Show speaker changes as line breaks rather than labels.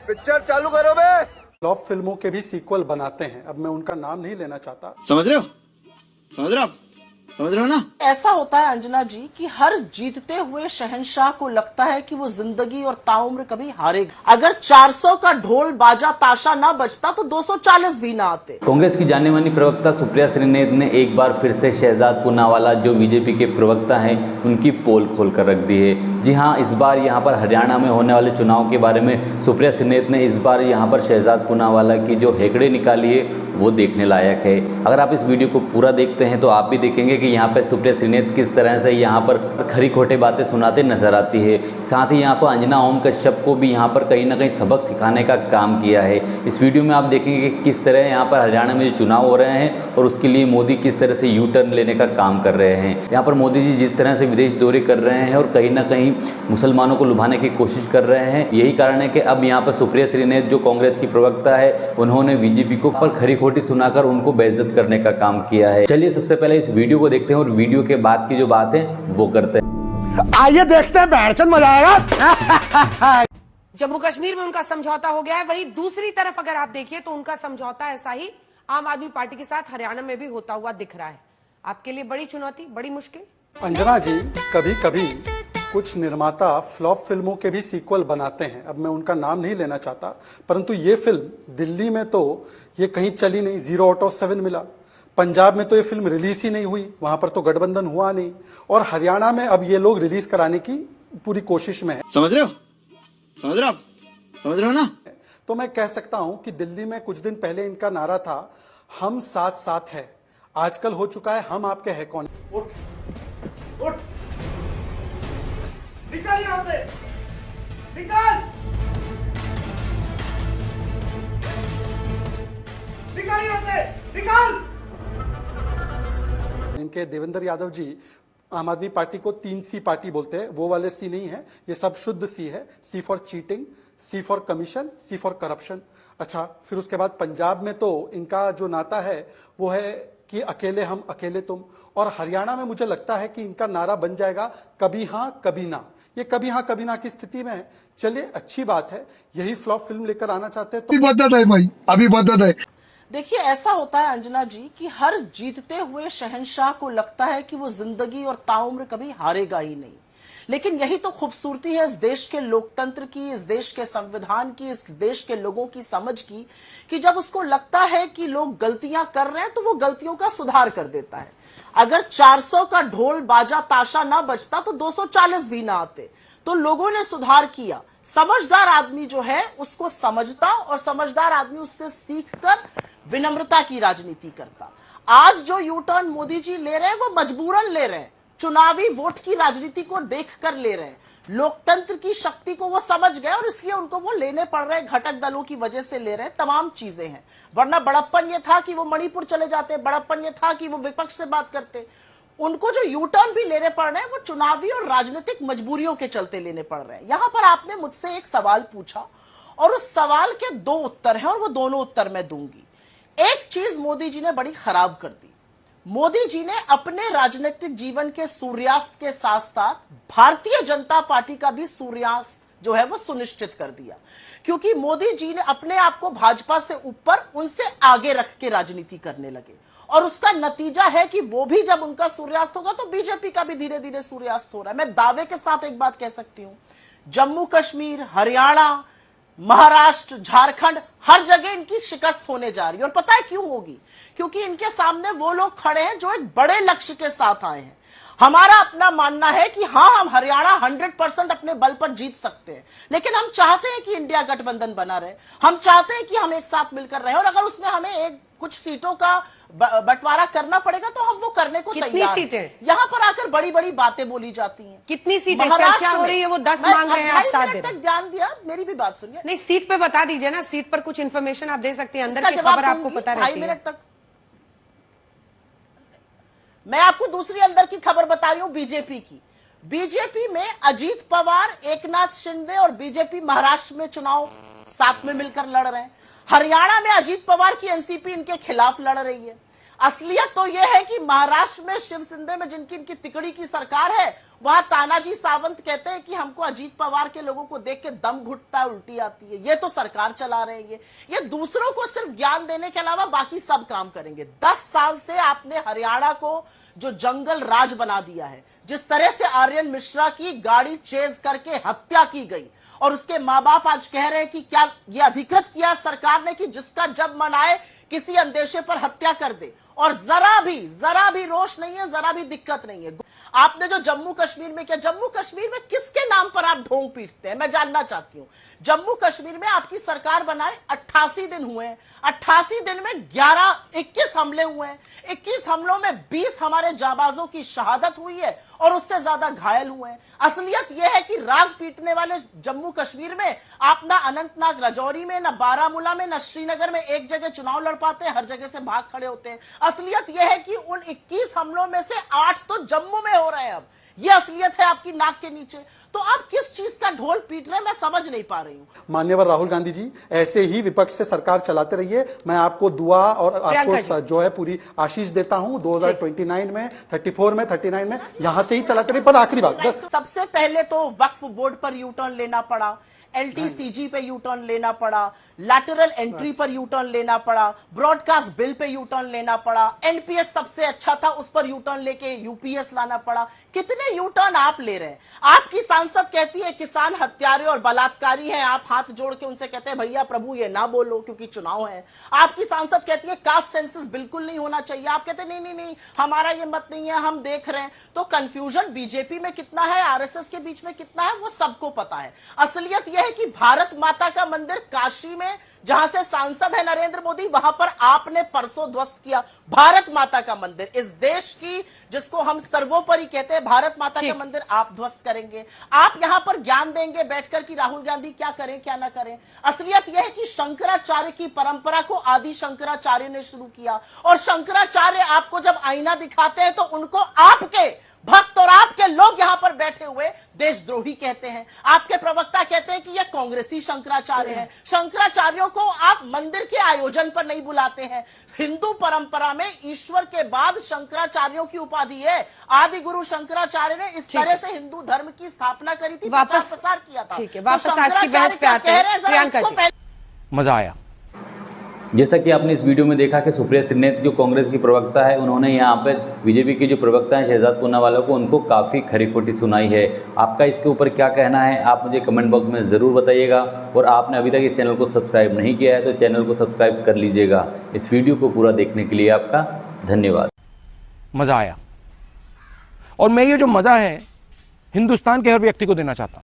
Picture चालू करो बे।
Flop फिल्मों के भी सीक्वल बनाते हैं। अब मैं उनका नाम नहीं लेना चाहता।
समझ रहे हो ना।
ऐसा होता है अंजना जी कि हर जीतते हुए शहंशाह को लगता है कि वो जिंदगी और ताउम्र कभी हारेगा। अगर 400 का ढोल बाजा ताशा ना बजता तो 240 भी ना आते।
कांग्रेस की जाने मानी प्रवक्ता सुप्रिया श्रीनेत ने एक बार फिर से शहजाद पूनावाला जो बीजेपी के प्रवक्ता हैं उनकी पोल खोल कर रख दी है। जी हाँ, इस बार यहाँ पर हरियाणा में होने वाले चुनाव के बारे में सुप्रिया श्रीनेत ने इस बार यहाँ पर शहजाद पूनावाला की जो हेकड़े निकाली है वो देखने लायक है। अगर आप इस वीडियो को पूरा देखते हैं तो आप भी देखेंगे कि यहाँ पर सुप्रिया श्रीनेत किस तरह से यहाँ पर खरी खोटे बातें सुनाते नजर आती है। साथ ही यहाँ पर अंजना ओम कश्यप को भी यहाँ पर कहीं ना कहीं सबक सिखाने का काम किया है। इस वीडियो में आप देखेंगे कि किस तरह यहाँ पर हरियाणा में जो चुनाव हो रहे हैं और उसके लिए मोदी किस तरह से यू टर्न लेने का काम कर रहे हैं। यहाँ पर मोदी जी जिस तरह से विदेश दौरे कर रहे हैं और कहीं ना कहीं मुसलमानों को लुभाने की कोशिश कर रहे हैं। यही कारण है कि अब यहाँ पर सुप्रिया श्रीनेत जो कांग्रेस की प्रवक्ता है उन्होंने बीजेपी को पर खरी खोटी सुनाकर उनको बेइज्जत करने का काम किया है। चलिए सबसे पहले इस वीडियो को देखते हैं और वीडियो के बाद की जो बात है वो करते हैं।
आइए देखते हैं, बैठचंद मजा आएगा।
जम्मू कश्मीर में उनका समझौता हो गया है, वहीं दूसरी तरफ अगर आप देखिए तो उनका समझौता ऐसा ही आम आदमी पार्टी के साथ हरियाणा में भी होता हुआ दिख रहा है। आपके लिए बड़ी चुनौती, बड़ी मुश्किल।
अंजना जी, कभी कभी कुछ निर्माता फ्लॉप फिल्मों के भी सीक्वल बनाते हैं। अब मैं उनका नाम नहीं लेना चाहता, परंतु ये फिल्म दिल्ली में तो ये कहीं चली नहीं, 0 out of 7 मिला। पंजाब में तो ये फिल्म रिलीज ही नहीं हुई, वहां पर तो गठबंधन हुआ नहीं, और हरियाणा में अब ये लोग रिलीज कराने की पूरी कोशिश में है।
समझ रहे हो ना।
तो मैं कह सकता हूं कि दिल्ली में कुछ दिन पहले इनका नारा था हम साथ साथ है, आजकल हो चुका है हम आपके है कौन।
उठ निकल यहां से, निकल।
इनके देवेंद्र यादव जी आम आदमी पार्टी को 3C पार्टी बोलते हैं। वो वाले सी नहीं है, ये सब शुद्ध सी है। C for cheating, C for commission, C for corruption. अच्छा, फिर उसके बाद पंजाब में तो इनका जो नाता है वो है कि अकेले हम अकेले तुम, और हरियाणा में मुझे लगता है कि इनका नारा बन जाएगा कभी हां कभी ना। ये कभी हां कभी ना की स्थिति में है। चलिए, अच्छी बात है, यही फ्लॉप फिल्म लेकर आना चाहते हैं तो
बदत है भाई, अभी बदत है।
देखिए, ऐसा होता है अंजना जी कि हर जीतते हुए शहंशाह को लगता है कि वो जिंदगी और ताउम्र कभी हारेगा ही नहीं। लेकिन यही तो खूबसूरती है इस देश के लोकतंत्र की, इस देश के संविधान की, इस देश के लोगों की समझ की, कि जब उसको लगता है कि लोग गलतियां कर रहे हैं तो वो गलतियों का सुधार कर देता है। अगर 400 का ढोल बाजा ताशा ना बजता तो 240 भी ना आते। तो लोगों ने सुधार किया। समझदार आदमी जो है उसको समझता, और समझदार आदमी उससे सीखकर विनम्रता की राजनीति करता। आज जो यू टर्न मोदी जी ले रहे हैं वो मजबूरन ले रहे हैं, चुनावी वोट की राजनीति को देखकर ले रहे हैं। लोकतंत्र की शक्ति को वो समझ गए और इसलिए उनको वो लेने पड़ रहे हैं, घटक दलों की वजह से ले रहे हैं। तमाम चीजें हैं, वरना बड़प्पन ये था कि वो मणिपुर चले जाते, बड़प्पन ये था कि वो विपक्ष से बात करते। उनको जो यू टर्न भी लेने पड़ रहे हैं वो चुनावी और राजनीतिक मजबूरियों के चलते लेने पड़ रहे हैं। यहां पर आपने मुझसे एक सवाल पूछा और उस सवाल के 2 उत्तर हैं और वो दोनों उत्तर मैं दूंगी। एक चीज मोदी जी ने बड़ी खराब कर दी। मोदी जी ने अपने राजनीतिक जीवन के सूर्यास्त के साथ साथ भारतीय जनता पार्टी का भी सूर्यास्त जो है वो सुनिश्चित कर दिया, क्योंकि मोदी जी ने अपने आप को भाजपा से ऊपर, उनसे आगे रख के राजनीति करने लगे। और उसका नतीजा है कि वो भी जब उनका सूर्यास्त होगा तो बीजेपी का भी धीरे धीरे सूर्यास्त हो रहा है। मैं दावे के साथ एक बात कह सकती हूं, जम्मू कश्मीर, हरियाणा, महाराष्ट्र, झारखंड, हर जगह इनकी शिकस्त होने जा रही है। और पता है क्यों होगी? क्योंकि इनके सामने वो लोग खड़े हैं जो एक बड़े लक्ष्य के साथ आए हैं। हमारा अपना मानना है कि हाँ, हम हरियाणा 100% अपने बल पर जीत सकते हैं, लेकिन हम चाहते हैं कि इंडिया गठबंधन बना रहे। हम चाहते हैं कि हम एक साथ मिलकर रहे, और अगर उसमें हमें कुछ सीटों का बंटवारा करना पड़ेगा तो हम वो करने को तैयार हैं।
कितनी सीटें?
यहाँ पर आकर बड़ी बड़ी बातें बोली जाती हैं।
कितनी सीटें चर्चा हो रही है? वो 10 मांग रहे हैं, आप 7 दे रहे हैं।
ध्यान दिया, मेरी भी बात सुनिए।
नहीं, सीट पे बता दीजिए ना, सीट पर कुछ इन्फॉर्मेशन आप दे सकती हैं, अंदर की खबर आपको पता रहती है।
2.5 मिनट तक मैं आपको दूसरी अंदर की खबर बता रही हूं, बीजेपी की। बीजेपी में अजीत पवार, एकनाथ शिंदे और बीजेपी महाराष्ट्र में चुनाव साथ में मिलकर लड़ रहे हैं। हरियाणा में अजीत पवार की एनसीपी इनके खिलाफ लड़ रही है। असलियत तो यह है कि महाराष्ट्र में शिव शिंदे में जिनकी इनकी तिकड़ी की सरकार है, वहां तानाजी सावंत कहते हैं कि हमको अजीत पवार के लोगों को देख के दम घुटता है, उल्टी आती है। ये तो सरकार चला रहे हैं, ये दूसरों को सिर्फ ज्ञान देने के अलावा बाकी सब काम करेंगे। 10 साल से आपने हरियाणा को जो जंगल राज बना दिया है, जिस तरह से आर्यन मिश्रा की गाड़ी चेज करके हत्या की गई और उसके मां बाप आज कह रहे हैं कि क्या यह अधिकृत किया सरकार ने कि जिसका जब मन आए किसी अंदेशे पर हत्या कर दे, और जरा भी रोष नहीं है, जरा भी दिक्कत नहीं है। आपने जो जम्मू कश्मीर में किया, जम्मू कश्मीर में किसके नाम पर आप ढोंग पीटते हैं, मैं जानना चाहती हूं। जम्मू कश्मीर में आपकी सरकार बनाए 88 दिन हुए हैं, 88 दिन में 21 हमले हुए हैं, 21 हमलों में 20 हमारे जाबाजों की शहादत हुई है और उससे ज्यादा घायल हुए हैं। असलियत यह है कि राग पीटने वाले जम्मू कश्मीर में आप ना अनंतनाग राजौरी में, ना बारामूला में, ना श्रीनगर में एक जगह चुनाव लड़ पाते हैं, हर जगह से भाग खड़े होते हैं। असलियत यह है कि उन 21 हमलों में से 8 तो जम्मू में हो रहे हैं। अब यह असलियत है आपकी नाक के नीचे। तो आप किस चीज का ढोल पीट रहे हैं, मैं समझ नहीं पा रही हूं।
मान्यवर राहुल गांधी जी, ऐसे ही विपक्ष से सरकार चलाते रहिए। मैं आपको दुआ और आपको जो है पूरी आशीष देता हूं। 2029 में, 34 में, 39 में यहां से ही चलाते रहिए। पर आखिरी बात,
सबसे पहले तो वक्फ बोर्ड पर यू टर्न लेना पड़ा, LTCG पे यू टर्न लेना पड़ा, लैटरल एंट्री पर यू टर्न लेना पड़ा, broadcast bill pay U turn लेना पड़ा, NPS सबसे अच्छा था उस पर यू टर्न लेके UPS लाना पड़ा। कितने यू टर्न आप ले रहे हैं? आपकी सांसद कहती है किसान हत्यारे और बलात्कारी हैं, आप हाथ जोड़ के उनसे कहते हैं भैया प्रभु ये ना बोलो क्योंकि चुनाव है। आपकी सांसद कहती है कास्ट सेंसस बिल्कुल नहीं होना चाहिए, आप कहते हैं नहीं हमारा ये मत नहीं है, हम देख रहे हैं। तो कंफ्यूजन बीजेपी में कितना है, RSS के बीच में कितना है, वो सबको पता है। असलियत यह है कि भारत माता का मंदिर काशी में, जहां से सांसद है नरेंद्र मोदी, वहां पर आपने परसों ध्वस्त किया भारत माता का मंदिर। इस देश की जिसको हम सर्वोपरि कहते हैं भारत माता का मंदिर आप ध्वस्त करेंगे। आप यहां पर ज्ञान देंगे बैठकर कि राहुल गांधी क्या करें क्या ना करें। असलियत यह है कि शंकराचार्य की परंपरा को आदि शंकराचार्य ने शुरू किया, और शंकराचार्य आपको जब आईना दिखाते हैं तो उनको आपके भक्त और आपके लोग यहां पर बैठे हुए देशद्रोही कहते हैं। आपके प्रवक्ता कहते हैं कि यह कांग्रेसी शंकराचार्य है। शंकराचार्यों को आप मंदिर के आयोजन पर नहीं बुलाते हैं। हिंदू परंपरा में ईश्वर के बाद शंकराचार्यों की उपाधि है। आदि गुरु शंकराचार्य ने इस तरह से हिंदू धर्म की स्थापना करी थी,
वापस
प्रचार किया था।
ठीक है, वापस आज की बहस पे आते हैं। प्रियंका जी,
मजा आया।
जैसा कि आपने इस वीडियो में देखा कि सुप्रिया श्रीनेत जो कांग्रेस की प्रवक्ता है, उन्होंने यहाँ पर बीजेपी के जो प्रवक्ता हैं शहजाद पूनावाला को, उनको काफ़ी खरी खोटी सुनाई है। आपका इसके ऊपर क्या कहना है, आप मुझे कमेंट बॉक्स में ज़रूर बताइएगा। और आपने अभी तक इस चैनल को सब्सक्राइब नहीं किया है तो चैनल को सब्सक्राइब कर लीजिएगा। इस वीडियो को पूरा देखने के लिए आपका धन्यवाद।
मजा आया, और मैं ये जो मजा है हिंदुस्तान के हर व्यक्ति को देना चाहता हूं।